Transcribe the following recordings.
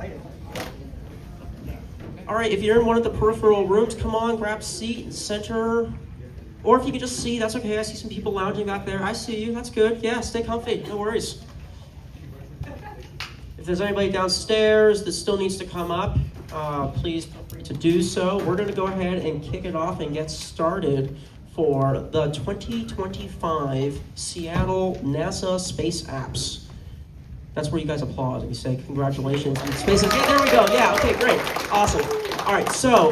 excited. All right, if you're in one of the peripheral rooms, come on, grab a seat and center. Or if you can just see, that's okay. I see some people lounging back there. I see you. That's good. Yeah, stay comfy. No worries. If there's anybody downstairs that still needs to come up, please feel free to do so. We're going to go ahead and kick it off and get started for the 2025 Seattle NASA Space Apps. That's where you guys applaud and you say congratulations. Space Apps. Yeah, there we go. Yeah, okay, great. Awesome. All right, so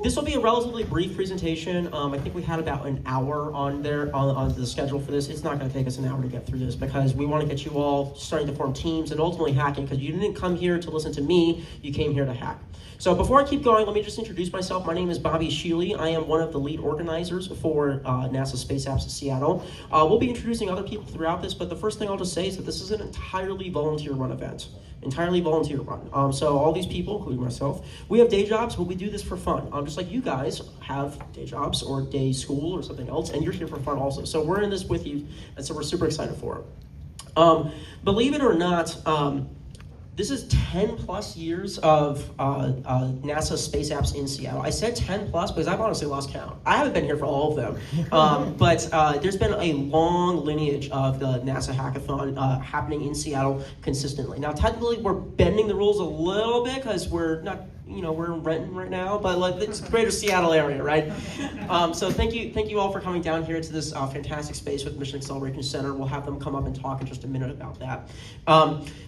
this will be a relatively brief presentation. I think we had about an hour on the schedule for this. It's not going to take us an hour to get through this because we want to get you all starting to form teams and ultimately hacking, because you didn't come here to listen to me, you came here to hack. So before I keep going, let me just introduce myself. My name is Bobby Sheely. I am one of the lead organizers for NASA Space Apps in Seattle. We'll be introducing other people throughout this, but the first thing I'll just say is that this is an entirely volunteer-run event. Entirely volunteer run. So all these people, including myself, we have day jobs, but we do this for fun. Just like you guys have day jobs or day school or something else, and you're here for fun also. So we're in this with you, and so we're super excited for it. Believe it or not, this is 10 plus years of NASA Space Apps in Seattle. I said 10 plus because I've honestly lost count. I haven't been here for all of them, but there's been a long lineage of the NASA Hackathon happening in Seattle consistently. Now, technically, we're bending the rules a little bit because we're not, we're in Renton right now, but like it's the greater Seattle area, right? So thank you all for coming down here to this fantastic space with Mission Acceleration Center. We'll have them come up and talk in just a minute about that.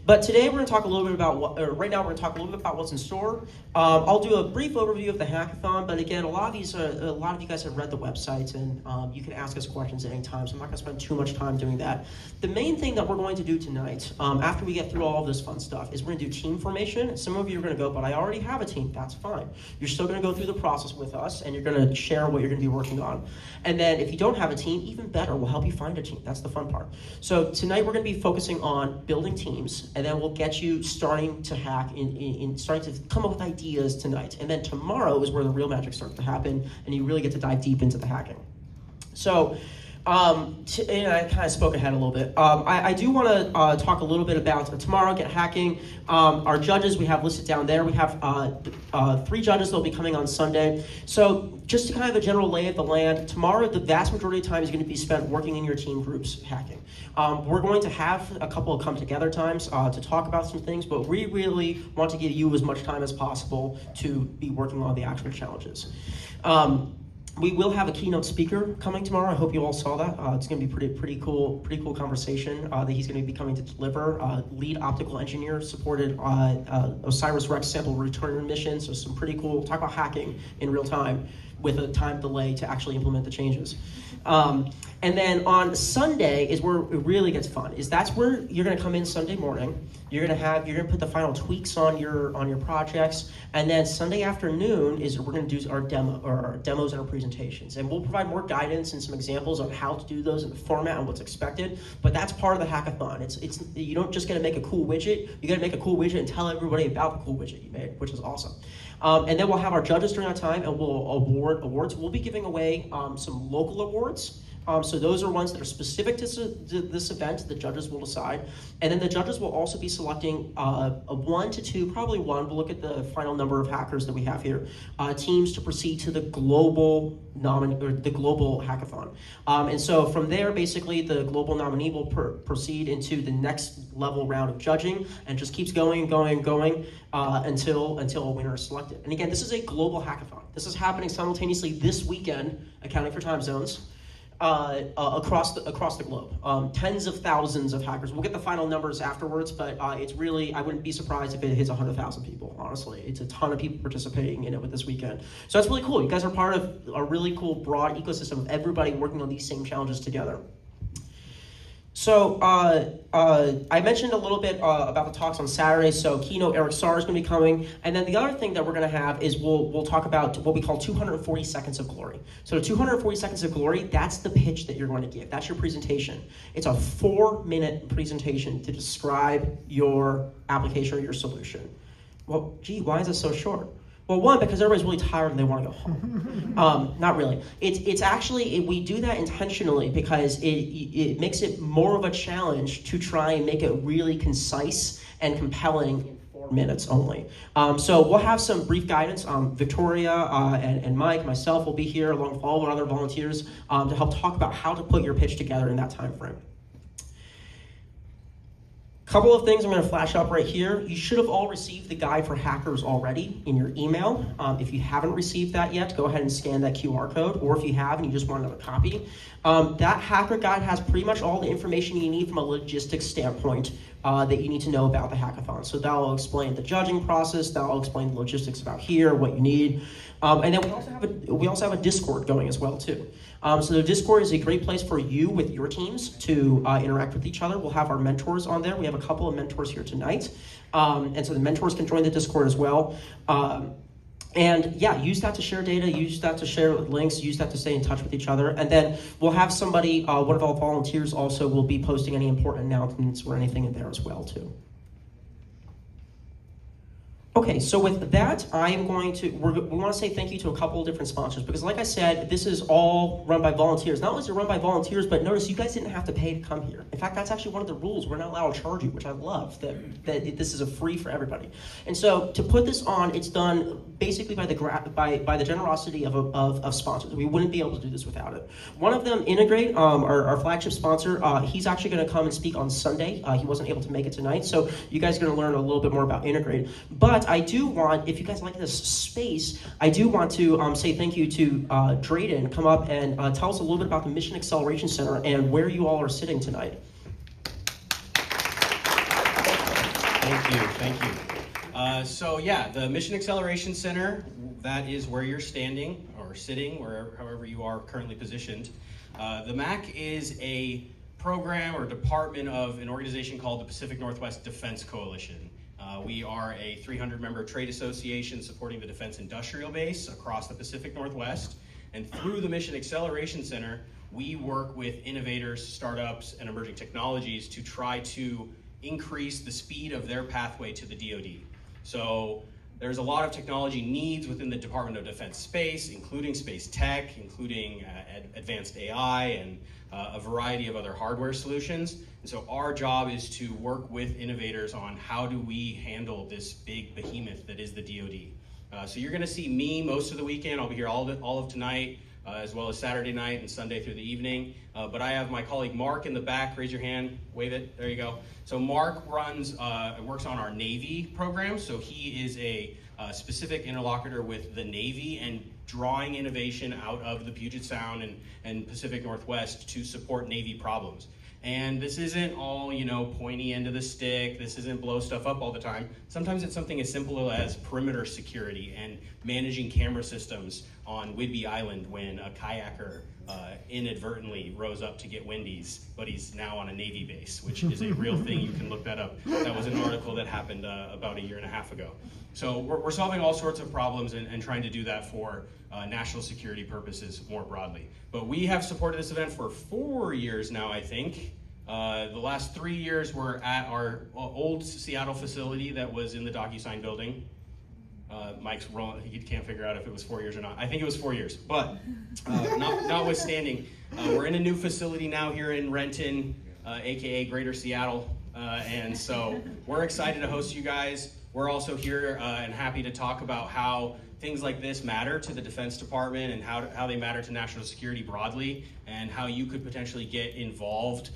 But today we're going to talk a little bit about right now we're going to talk a little bit about what's in store. I'll do a brief overview of the hackathon, but again, a lot of you guys have read the website, and you can ask us questions at any time, so I'm not going to spend too much time doing that. The main thing that we're going to do tonight, after we get through all of this fun stuff, is we're going to do team formation. Some of you are going to go, but I already have a team. That's fine. You're still going to go through the process with us, and you're going to share what you're going to be working on. And then if you don't have a team, even better, we'll help you find a team. That's the fun part. So tonight we're going to be focusing on building teams, and then we'll get you starting to hack, starting to come up with ideas tonight. And then tomorrow is where the real magic starts to happen, and you really get to dive deep into the hacking. So, and I kind of spoke ahead a little bit. I do want to talk a little bit about tomorrow, get hacking. Our judges we have listed down there. We have 3 judges that will be coming on Sunday. So just to kind of a general lay of the land, tomorrow the vast majority of time is going to be spent working in your team groups hacking. We're going to have a couple of come together times to talk about some things, but we really want to give you as much time as possible to be working on the actual challenges. We will have a keynote speaker coming tomorrow. I hope you all saw that. It's going to be pretty cool conversation that he's going to be coming to deliver. Lead optical engineer supported OSIRIS-REx sample return mission. So some pretty cool, talk about hacking in real time with a time delay to actually implement the changes. And then on Sunday is where it really gets fun. That's where you're going to come in Sunday morning. You're going to put the final tweaks on your projects, and then Sunday afternoon is we're going to do our demos and our presentations, and we'll provide more guidance and some examples on how to do those in the format and what's expected. But that's part of the hackathon. It's you don't just get to make a cool widget. You got to make a cool widget and tell everybody about the cool widget you made, which is awesome. And then we'll have our judges during that time, and we'll award awards. We'll be giving away some local awards. So those are ones that are specific to this event. The judges will decide. And then the judges will also be selecting a 1 to 2, probably 1. We'll look at the final number of hackers that we have here. Teams to proceed to the global hackathon. And so from there, basically, the global nominee will proceed into the next level round of judging, and just keeps going until a winner is selected. And again, this is a global hackathon. This is happening simultaneously this weekend, accounting for time zones. Across the globe. Tens of thousands of hackers. We'll get the final numbers afterwards, but it's really, I wouldn't be surprised if it hits 100,000 people, honestly. It's a ton of people participating in it with this weekend. So that's really cool. You guys are part of a really cool, broad ecosystem of everybody working on these same challenges together. So I mentioned a little bit about the talks on Saturday. So keynote Eric Sarr is going to be coming, and then the other thing that we're going to have is we'll talk about what we call 240 seconds of glory. So 240 seconds of glory, that's the pitch that you're going to give. That's your presentation. It's a 4-minute presentation to describe your application or your solution. Well, gee, why is it so short? Well, one, because everybody's really tired and they want to go home. Not really. It's actually, we do that intentionally because it makes it more of a challenge to try and make it really concise and compelling in 4 minutes only. So we'll have some brief guidance. Victoria and Mike, myself will be here along with all of our other volunteers to help talk about how to put your pitch together in that time frame. Couple of things I'm going to flash up right here. You should have all received the guide for hackers already in your email. If you haven't received that yet, go ahead and scan that QR code, or if you have and you just want another copy. That hacker guide has pretty much all the information you need from a logistics standpoint that you need to know about the hackathon. So that will explain the judging process, that will explain the logistics about here, what you need. And then we also have a Discord going as well too. So the Discord is a great place for you with your teams to interact with each other. We'll have our mentors on there. We have a couple of mentors here tonight. And so the mentors can join the Discord as well. And yeah, use that to share data, use that to share links, use that to stay in touch with each other. And then we'll have somebody, one of our volunteers also will be posting any important announcements or anything in there as well too. Okay, so with that, I am going to, we want to say thank you to a couple of different sponsors, because like I said, this is all run by volunteers. Not only is it run by volunteers, but notice you guys didn't have to pay to come here. In fact, that's actually one of the rules. We're not allowed to charge you, which I love, that this is a free for everybody. And so to put this on, it's done basically by the generosity of sponsors. We wouldn't be able to do this without it. One of them, Integrate, our flagship sponsor, he's actually going to come and speak on Sunday. He wasn't able to make it tonight, so you guys are going to learn a little bit more about Integrate. But I do want, if you guys like this space, I do want to say thank you to Drayden. Come up and tell us a little bit about the Mission Acceleration Center and where you all are sitting tonight. Thank you. So yeah, the Mission Acceleration Center, that is where you're standing or sitting, however you are currently positioned. The MAC is a program or department of an organization called the Pacific Northwest Defense Coalition. We are a 300-member trade association supporting the defense industrial base across the Pacific Northwest. And through the Mission Acceleration Center, we work with innovators, startups, and emerging technologies to try to increase the speed of their pathway to the DoD. So there's a lot of technology needs within the Department of Defense space, including space tech, including advanced AI, and a variety of other hardware solutions. And so our job is to work with innovators on how do we handle this big behemoth that is the DoD. So you're gonna see me most of the weekend. I'll be here all of tonight, as well as Saturday night and Sunday through the evening. But I have my colleague Mark in the back. Raise your hand, wave it, there you go. So Mark works on our Navy program. So he is a specific interlocutor with the Navy and drawing innovation out of the Puget Sound and Pacific Northwest to support Navy problems. And this isn't all, pointy end of the stick. This isn't blow stuff up all the time. Sometimes it's something as simple as perimeter security and managing camera systems on Whidbey Island when a kayaker inadvertently rose up to get Wendy's, but he's now on a Navy base, which is a real thing. You can look that up. That was an article that happened about a year and a half ago. So we're solving all sorts of problems and trying to do that for national security purposes more broadly. But we have supported this event for 4 years now, I think. The last 3 years we're at our old Seattle facility that was in the DocuSign building. Mike's rolling, he can't figure out if it was 4 years or not. I think it was 4 years, but notwithstanding, we're in a new facility now here in Renton, AKA Greater Seattle. And so we're excited to host you guys. We're also here and happy to talk about how things like this matter to the Defense Department and how they matter to national security broadly, and how you could potentially get involved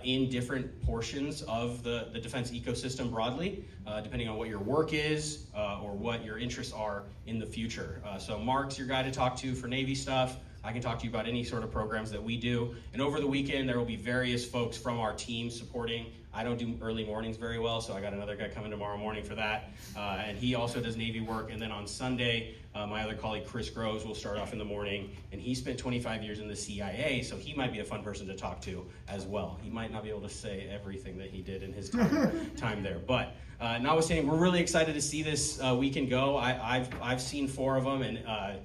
in different portions of the defense ecosystem broadly, depending on what your work is or what your interests are in the future. So Mark's your guy to talk to for Navy stuff. I can talk to you about any sort of programs that we do. And over the weekend, there will be various folks from our team supporting. I don't do early mornings very well, so I got another guy coming tomorrow morning for that. And he also does Navy work. And then on Sunday, my other colleague, Chris Groves, will start off in the morning. And he spent 25 years in the CIA, so he might be a fun person to talk to as well. He might not be able to say everything that he did in his time there. But notwithstanding, we're really excited to see this weekend go. I've seen 4 of them, and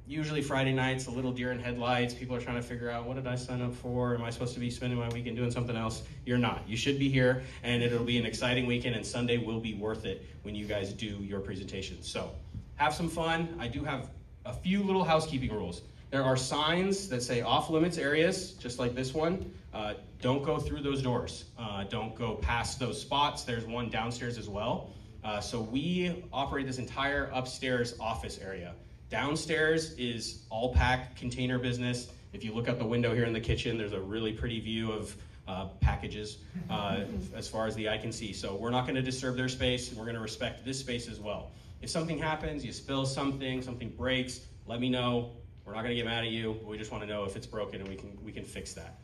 usually Friday nights, a little deer in headlights. People are trying to figure out, what did I sign up for? Am I supposed to be spending my weekend doing something else? You're not. You should be here, and it'll be an exciting weekend, and Sunday will be worth it when you guys do your presentations. So have some fun. I do have a few little housekeeping rules. There are signs that say off limits areas, just like this one. Don't go through those doors. Don't go past those spots. There's one downstairs as well. So we operate this entire upstairs office area. Downstairs is all pack container business. If you look out the window here in the kitchen, there's a really pretty view of packages as far as the eye can see. So we're not going to disturb their space. We're going to respect this space as well. If something happens, you spill something breaks, let me know. We're not going to get mad at you. We just want to know if it's broken and we can fix that.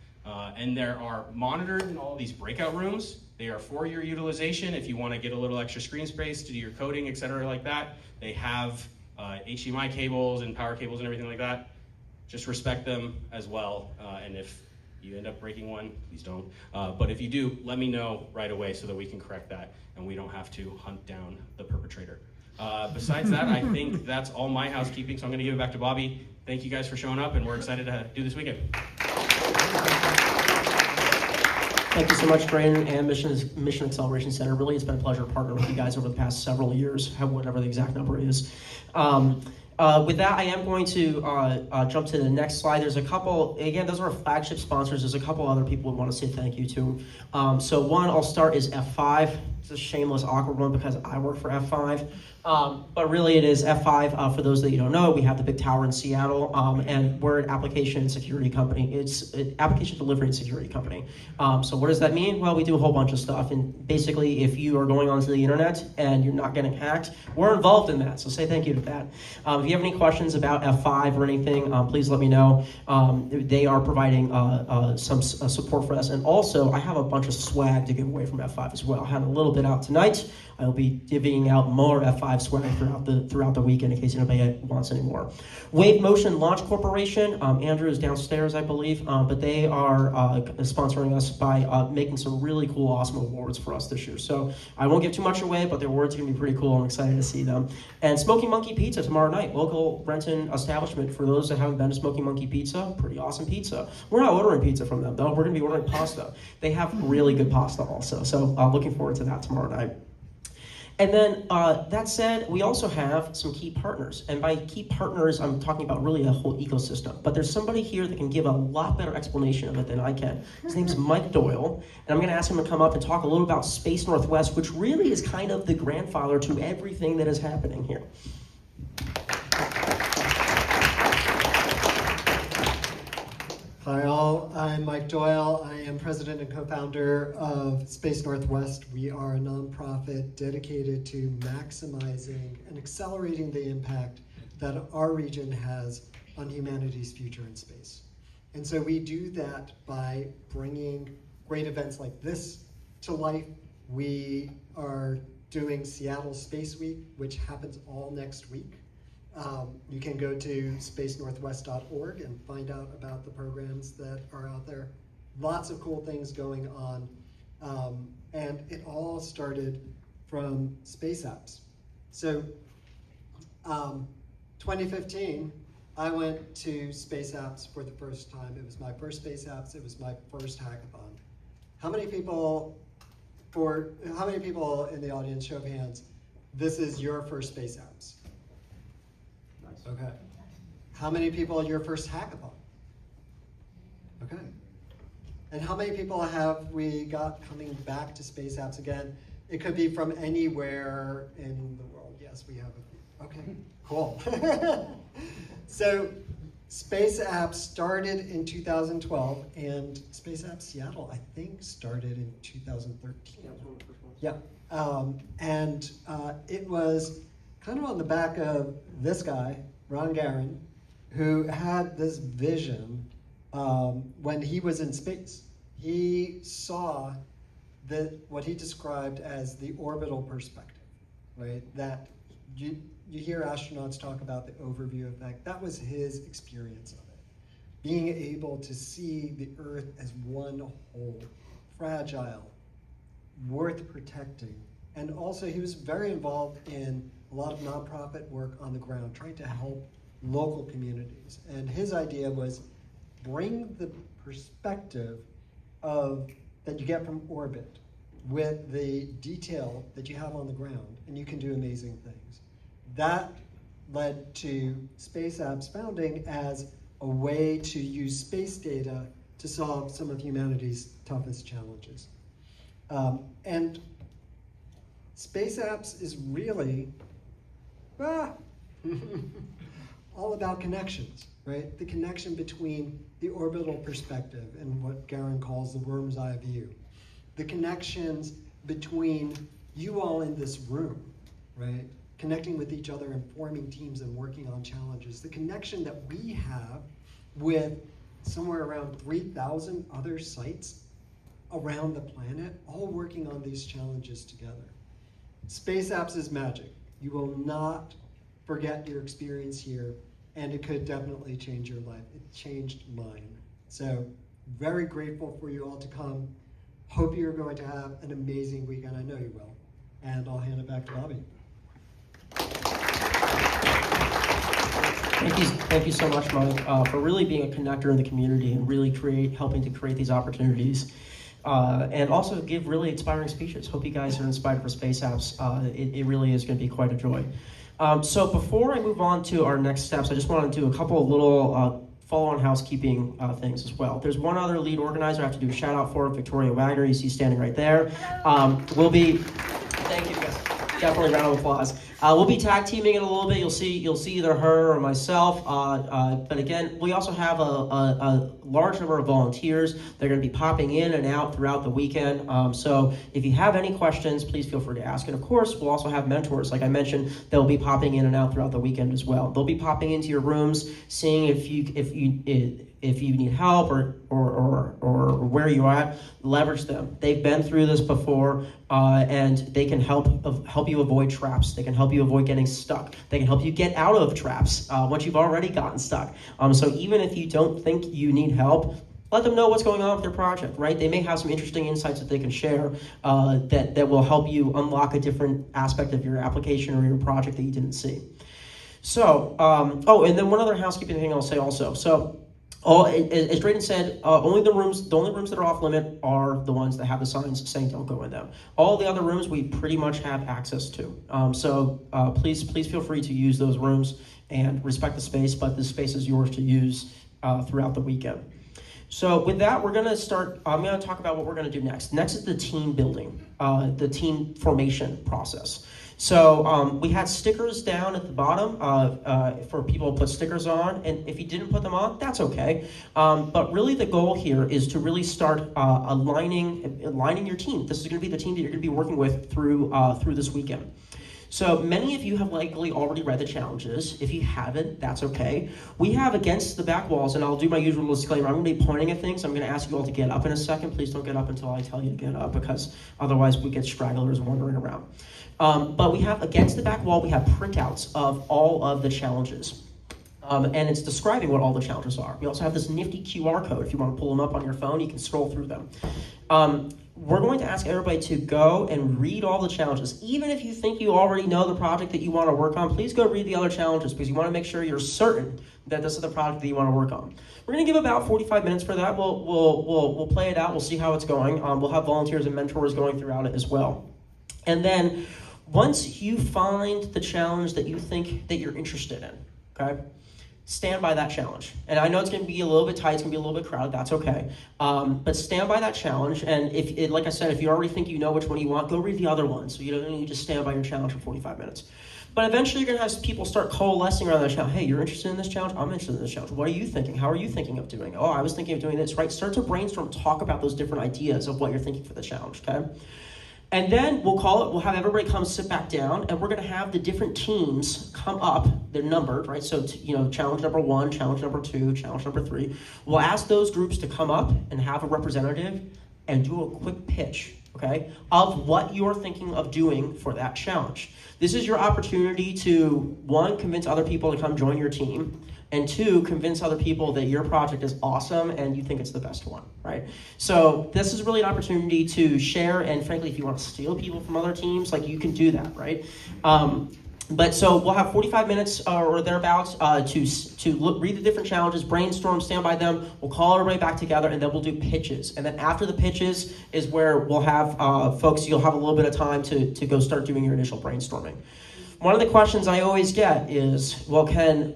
And there are monitors in all of these breakout rooms. They are for your utilization. If you want to get a little extra screen space to do your coding, etc., like that, they have HDMI cables and power cables and everything like that. Just respect them as well. And if you end up breaking one, please don't. But if you do, let me know right away so that we can correct that and we don't have to hunt down the perpetrator. Besides that, I think that's all my housekeeping, so I'm going to give it back to Bobby. Thank you guys for showing up, and we're excited to do this weekend. Thank you so much, Brandon and Mission Acceleration Center. Really, it's been a pleasure to partner with you guys over the past several years, whatever the exact number is. With that, I am going to jump to the next slide. There's a couple, again, those are our flagship sponsors. There's a couple other people we want to say thank you to. So one I'll start is F5. It's a shameless, awkward one because I work for F5. But really it is F5. For those that you don't know, we have the big tower in Seattle, and we're an application and security company. It's an application delivery and security company. So what does that mean? Well, we do a whole bunch of stuff. And basically, if you are going onto the internet and you're not getting hacked, we're involved in that. So say thank you to that. If you have any questions about F5 or anything, please let me know. They are providing some support for us. And also, I have a bunch of swag to give away from F5 as well. I had a little bit out tonight. I'll be divvying out more F5 swag throughout the weekend in case anybody wants any more. Wave Motion Launch Corporation, Andrew is downstairs, I believe, but they are sponsoring us by making some really cool, awesome awards for us this year. So I won't give too much away, but the awards are going to be pretty cool. I'm excited to see them. And Smoky Monkey Pizza tomorrow night, local Renton establishment. For those that haven't been to Smoky Monkey Pizza, pretty awesome pizza. We're not ordering pizza from them, though. We're going to be ordering pasta. They have really good pasta also. So looking forward to that tomorrow night. And then, that said, we also have some key partners. And by key partners, I'm talking about really a whole ecosystem. But there's somebody here that can give a lot better explanation of it than I can. His name's Mike Doyle. And I'm going to ask him to come up and talk a little about Space Northwest, which really is kind of the grandfather to everything that is happening here. Hi all, I'm Mike Doyle. I am president and co-founder of Space Northwest. We are a nonprofit dedicated to maximizing and accelerating the impact that our region has on humanity's future in space. And so we do that by bringing great events like this to life. We are doing Seattle Space Week, which happens all next week. You can go to spacenorthwest.org and find out about the programs that are out there. Lots of cool things going on. And it all started from space apps. So 2015, I went to Space Apps for the first time. It was my first Space Apps. It was my first hackathon. How many people in the audience, show of hands, this is your first Space Apps? Okay. How many people your first hackathon? Okay. And how many people have we got coming back to Space Apps again? It could be from anywhere in the world. Yes, we have a few. Okay, cool. So Space Apps started in 2012, and Space Apps Seattle, I think, started in 2013. Yeah, and it was kind of on the back of this guy, Ron Garan, who had this vision when he was in space. He saw what he described as the orbital perspective, right? That you hear astronauts talk about the overview effect. That was his experience of it. Being able to see the Earth as one whole, fragile, worth protecting. And also he was very involved in a lot of nonprofit work on the ground, trying to help local communities. And his idea was bring the perspective that you get from orbit with the detail that you have on the ground, and you can do amazing things. That led to Space Apps founding as a way to use space data to solve some of humanity's toughest challenges. And space apps is really all about connections, right? The connection between the orbital perspective and what Garen calls the worm's eye view. The connections between you all in this room, right? Connecting with each other and forming teams and working on challenges. The connection that we have with somewhere around 3,000 other sites around the planet, all working on these challenges together. Space apps is magic. You will not forget your experience here, and it could definitely change your life. It changed mine. So very grateful for you all to come. Hope you're going to have an amazing weekend. I know you will. And I'll hand it back to Bobby. Thank you so much, Mike, for really being a connector in the community and really helping to create these opportunities. And also give really inspiring speeches. Hope you guys are inspired for Space Apps. It really is going to be quite a joy. So before I move on to our next steps, I just want to do a couple of little follow-on housekeeping things as well. There's one other lead organizer I have to do a shout out for, Victoria Wagner, you see standing right there. Thank you guys. Definitely a round of applause. We'll be tag teaming in a little bit. You'll see either her or myself. But again, we also have a large number of volunteers. They're going to be popping in and out throughout the weekend. So if you have any questions, please feel free to ask. And of course, we'll also have mentors. Like I mentioned, they'll be popping in and out throughout the weekend as well. They'll be popping into your rooms, seeing if you need help or where you're at. Leverage them. They've been through this before, and they can help you avoid traps. They can help you avoid getting stuck. They can help you get out of traps once you've already gotten stuck. So even if you don't think you need help, let them know what's going on with their project, right? They may have some interesting insights that they can share that will help you unlock a different aspect of your application or your project that you didn't see. So, and then one other housekeeping thing I'll say also. So, as Drayden said, only the rooms that are off limit are the ones that have the signs saying don't go in them. All the other rooms we pretty much have access to. So please feel free to use those rooms and respect the space, but the space is yours to use throughout the weekend. So with that, we're going to start. I'm going to talk about what we're going to do next. Next is the team building, the team formation process. So we had stickers down at the bottom for people to put stickers on, and if you didn't put them on, that's okay. But really the goal here is to really start aligning your team. This is going to be the team that you're going to be working with through this weekend. So many of you have likely already read the challenges. If you haven't, that's okay. We have against the back walls, and I'll do my usual disclaimer. I'm going to be pointing at things. I'm going to ask you all to get up in a second. Please don't get up until I tell you to get up, because otherwise we get stragglers wandering around. But we have against the back wall, we have printouts of all of the challenges. And it's describing what all the challenges are. We also have this nifty QR code. If you want to pull them up on your phone, you can scroll through them. We're going to ask everybody to go and read all the challenges. Even if you think you already know the project that you want to work on, please go read the other challenges, because you want to make sure you're certain that this is the project that you want to work on. We're going to give about 45 minutes for that. We'll play it out. We'll see how it's going. We'll have volunteers and mentors going throughout it as well. And then once you find the challenge that you think that you're interested in, okay, stand by that challenge. And I know it's going to be a little bit tight, it's going to be a little bit crowded, that's okay. But stand by that challenge, and like I said, if you already think you know which one you want, go read the other one, so you don't need to just stand by your challenge for 45 minutes. But eventually you're going to have people start coalescing around that challenge. Hey, you're interested in this challenge? I'm interested in this challenge. What are you thinking? How are you thinking of doing it? Oh, I was thinking of doing this, right? Start to brainstorm, talk about those different ideas of what you're thinking for the challenge, okay? And then we'll have everybody come sit back down, and we're going to have the different teams come up. They're numbered, right? So, challenge number 1, challenge number 2, challenge number 3. We'll ask those groups to come up and have a representative and do a quick pitch, okay, of what you're thinking of doing for that challenge. This is your opportunity to, 1, convince other people to come join your team, and 2, convince other people that your project is awesome and you think it's the best one, right? So this is really an opportunity to share, and frankly, if you want to steal people from other teams, you can do that, right? But so we'll have 45 minutes or thereabouts to read the different challenges, brainstorm, stand by them. We'll call everybody back together, and then we'll do pitches. And then after the pitches is where we'll have folks, you'll have a little bit of time to go start doing your initial brainstorming. one of the questions I always get is, well, can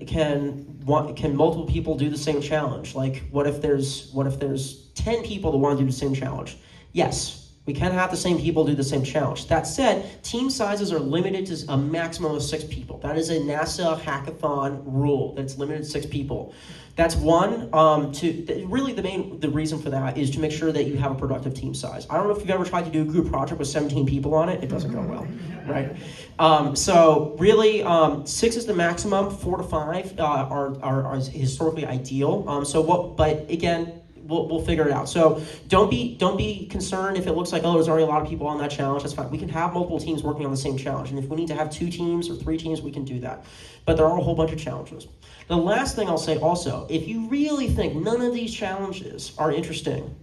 multiple people do the same challenge? Like, what if there's 10 people that want to do the same challenge? Yes. We can have the same people do the same challenge. That said, team sizes are limited to a maximum of 6 people. That is a NASA hackathon rule. That's limited to 6 people. That's one. Really, the reason for that is to make sure that you have a productive team size. I don't know if you've ever tried to do a group project with 17 people on it. It doesn't go well, right? So really, 6 is the maximum. 4 to 5 are historically ideal. But again, we'll figure it out. So don't be concerned if it looks like, oh, there's already a lot of people on that challenge. That's fine. We can have multiple teams working on the same challenge, and if we need to have 2 teams or 3 teams, we can do that. But there are a whole bunch of challenges. The last thing I'll say also, if you really think none of these challenges are interesting,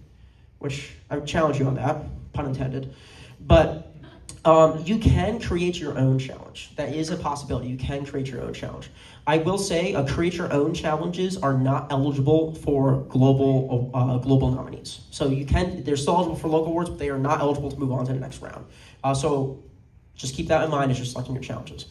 which I would challenge you on that, pun intended, but you can create your own challenge. That is a possibility. You can create your own challenge. I will say, create your own challenges are not eligible for global nominees. So they're still eligible for local awards, but they are not eligible to move on to the next round. So just keep that in mind as you're selecting your challenges.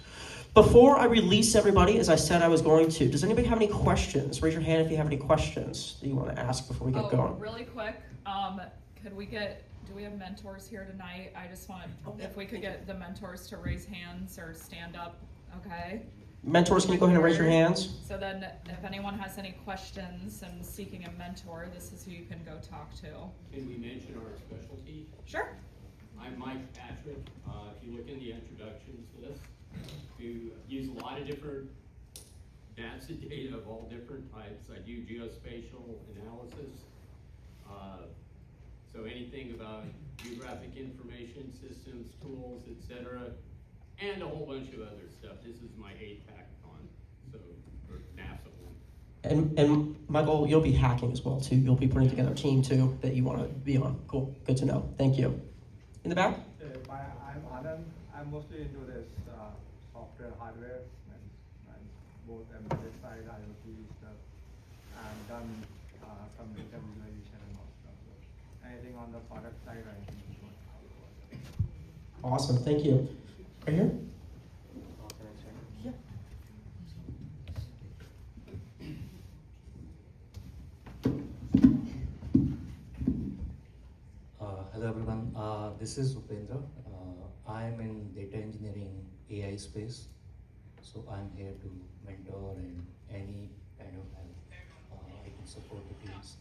Before I release everybody, as I said I was going to, does anybody have any questions? Raise your hand if you have any questions that you want to ask before we get going. Really quick, do we have mentors here tonight? I just want if we could get the mentors to raise hands or stand up, okay? Mentors, can you go ahead and raise your hands? So then if anyone has any questions and seeking a mentor, this is who you can go talk to. Can we mention our specialty? Sure. I'm Mike Patrick. If you look in the introductions list, we use a lot of different NASA data of all different types. I do geospatial analysis. So anything about geographic information systems, tools, etc., and a whole bunch of other stuff. This is my 8th hackathon, so for NASA one. And Michael, you'll be hacking as well too. You'll be putting together a team too that you want to be on. Cool, good to know. Thank you. In the back? I'm Anand. I'm mostly into this software, hardware, and both embedded side, IoT stuff, and done some data visualization and all stuff. So anything on the product side, I think is what. Awesome, thank you. Right here? Yeah. Hello everyone, this is Upendra. I am in data engineering AI space, so I'm here to mentor and any kind of help I can support the teams.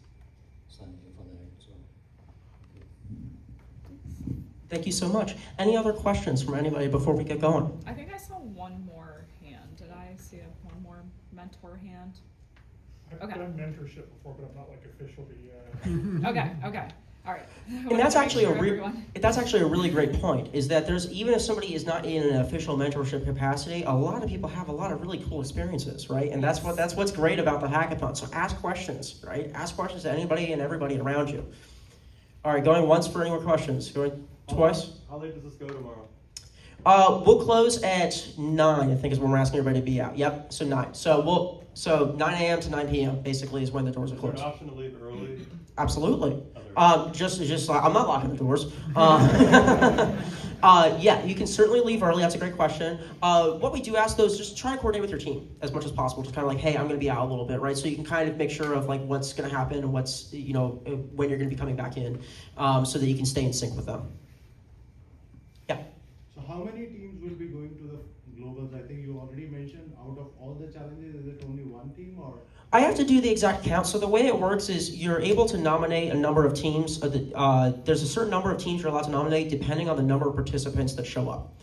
So I'm here for that. So, Thank you so much. Any other questions from anybody before we get going? I think I saw one more hand. Did I see one more mentor hand? I've Okay. done mentorship before, but I'm not like officially. Okay. All right. And that's actually Everyone. that's actually a really great point, is that there's, even if somebody is not in an official mentorship capacity, a lot of people have a lot of really cool experiences, right? And that's what's great about the hackathon. So ask questions, right? Ask questions to anybody and everybody around you. All right, going once for any more questions. Going twice? How late does this go tomorrow? We'll close at 9, I think is when we're asking everybody to be out. Yep, so 9. So 9 a.m. to 9 p.m. basically is when the doors are Is there closed. an option to leave early? Absolutely. Other- Just I'm not locking the doors. Yeah, you can certainly leave early. That's a great question. What we do ask though is just try to coordinate with your team as much as possible. Just kind of like, hey, I'm going to be out a little bit, right? So you can kind of make sure of like what's going to happen and what's, when you're going to be coming back in, so that you can stay in sync with them. Yeah. So how many teams will be going to the globals? I think you already mentioned out of all the challenges, is it only one team or? I have to do the exact count. So the way it works is you're able to nominate a number of teams. There's a certain number of teams you're allowed to nominate depending on the number of participants that show up.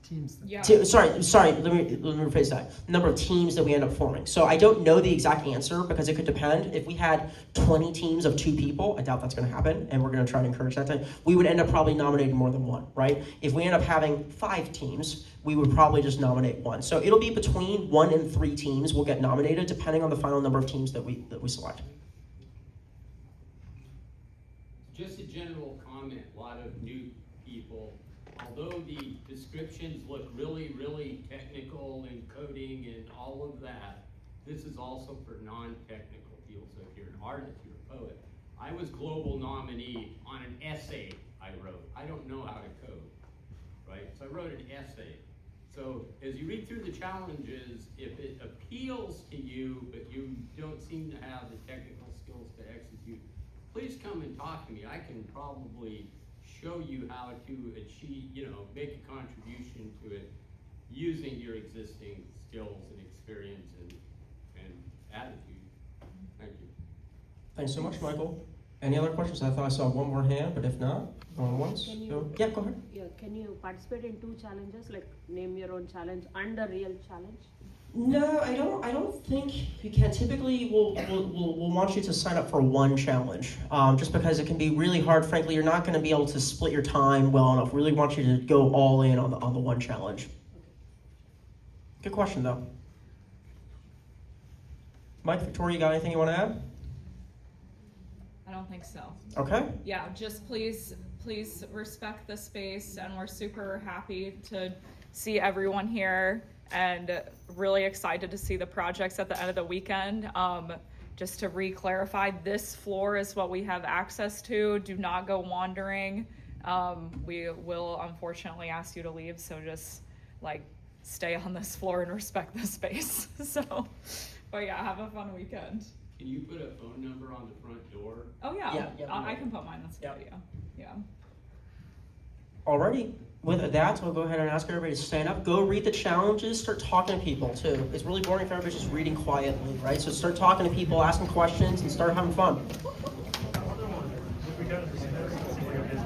Teams. Yeah. Sorry. Let me rephrase that. Number of teams that we end up forming. So I don't know the exact answer because it could depend. If we had 20 teams of 2 people, I doubt that's going to happen, and we're going to try to encourage that time. We would end up probably nominating more than one, right? If we end up having 5 teams, we would probably just nominate 1. So it'll be between 1 and 3 teams will get nominated depending on the final number of teams that we select. Just a general comment, a lot of new people, although the descriptions look really, really technical and coding and all of that, this is also for non-technical people. So if you're an artist, you're a poet. I was global nominee on an essay I wrote. I don't know how to code, right? So I wrote an essay. So as you read through the challenges, if it appeals to you, but you don't seem to have the technical skills to execute, please come and talk to me. I can probably show you how to achieve, make a contribution to it using your existing skills and experience and attitude. Thank you. Thanks so much, Michael. Any other questions? I thought I saw one more hand, but if not, going once. Can you- Go. Yeah, go ahead. Yeah, can you participate in 2 challenges, like name your own challenge and a real challenge? No, I don't think you can. Typically, we'll want you to sign up for one challenge, just because it can be really hard. Frankly, you're not going to be able to split your time well enough. We really want you to go all in on the one challenge. Good question, though. Mike, Victoria, you got anything you want to add? I don't think so. Okay. Yeah, just please respect the space, and we're super happy to see everyone here and really excited to see the projects at the end of the weekend. Just to re-clarify, this floor is what we have access to. Do not go wandering. We will unfortunately ask you to leave, so just stay on this floor and respect the space. But yeah, have a fun weekend. Can you put a phone number on the front door? Oh yeah, Yeah, I can put mine. That's a good idea. Yeah. Alrighty. With that, we'll go ahead and ask everybody to stand up. Go read the challenges. Start talking to people too. It's really boring if everybody's just reading quietly, right? So start talking to people, asking questions, and start having fun.